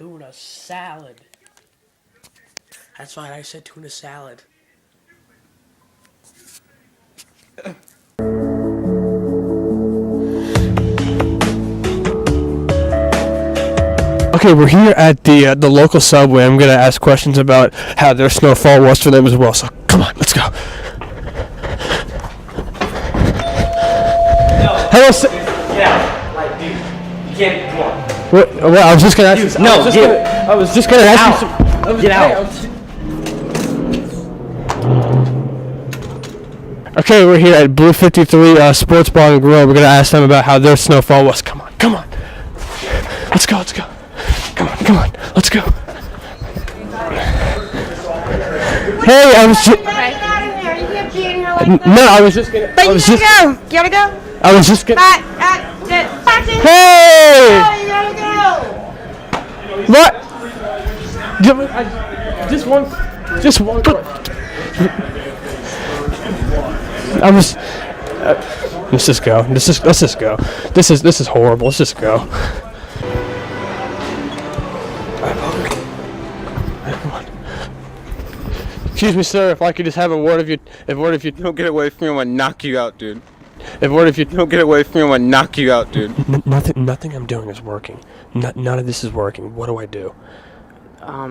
tuna salad. That's why I said tuna salad. Okay, we're here at the local subway. I'm gonna ask questions about how their snowfall was for them as well. So come on, let's go. No. Hello. Yeah, like, dude, you can't. Come on. Well, I was just gonna ask. Dude, no, I was just gonna ask you. Get out. Okay, we're here at Blue 53 Sports Bar and Grill. We're gonna ask them about how their snowfall was. Come on, come on. Let's go, let's go. Come on, let's go. Hey, I was just. No, I was just gonna. But you gotta go. You gotta go. I was just gonna. Back. Hey! Oh, you gotta go. What? Just one. I was. Let's just go. Let's just go. This is horrible. Let's just go. Excuse me, sir. If I could just have a word of you. Don't get away from me, I'm gonna knock you out, dude. Don't get away from me, I'm gonna knock you out, dude. Nothing I'm doing is working. None of this is working. What do I do? I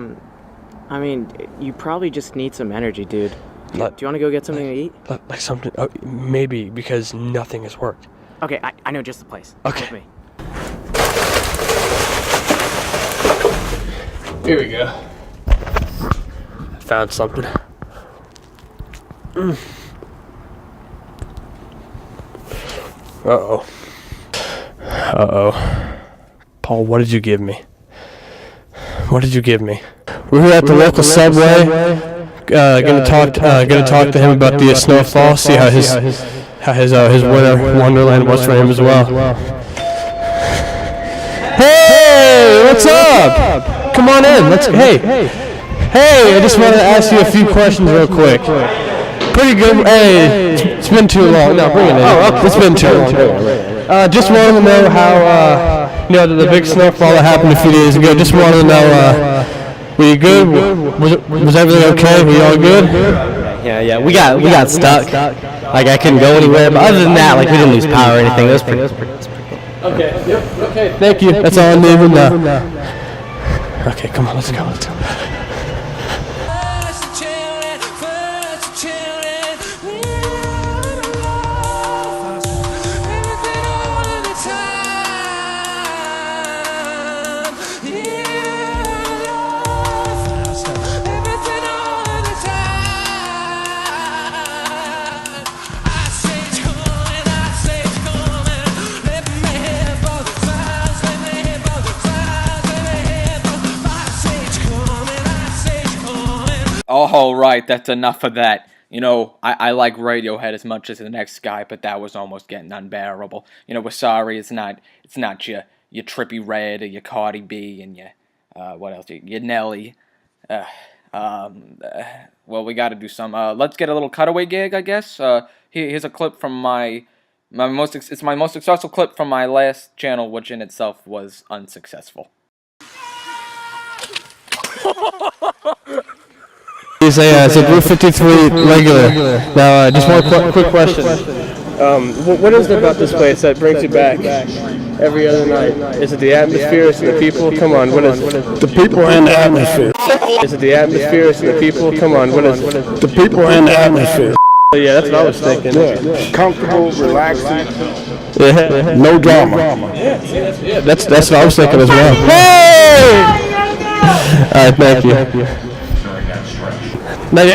mean, you probably just need some energy, dude. Do you want to go get something to eat? Like something. Maybe because nothing has worked. Okay, I know just the place. Okay. Come with me. Here we go. Found something. Uh-oh. Paul, what did you give me? We're here at the local subway. Gonna talk to him about the snowfall. See how his winter wonderland was for him as well. Hey, what's up? Come on in. Hey, I just wanted to ask you a few questions real quick. Pretty good. Hey, it's been too long. No, bring it in. It's been too long. Just wanted to know how, the big snowfall that happened a few days ago. Just wanted to know, were you good? Was everything okay? Were you all good? Yeah. We got stuck. Like, I couldn't go anywhere. But other than that, like, we didn't lose power or anything. It was pretty cool. Okay. Yep. Okay. Thank you. That's all I need to know. Okay, come on. Let's go. All right, that's enough of that. I like Radiohead as much as the next guy, but that was almost getting unbearable. We're sorry, it's not your Trippie Redd or your Cardi B and your what else? Your Nelly. Well, we got to do some. Let's get a little cutaway gig, I guess. Here's a clip from my most successful clip from my last channel, which in itself was unsuccessful. It's a Blue 53 regular. Now, just one quick question. What is it about this place that brings you back every other night? Is it the atmosphere? Is it the people? Come on, what is it? The people and the atmosphere. Is it the atmosphere? Is it the people? Come on, what is it? The people and the atmosphere. Yeah, that's what I was thinking. Yeah. Comfortable, relaxing. Yeah. No drama. Yeah, that's what I was thinking as well. Hey! Alright, thank you. That's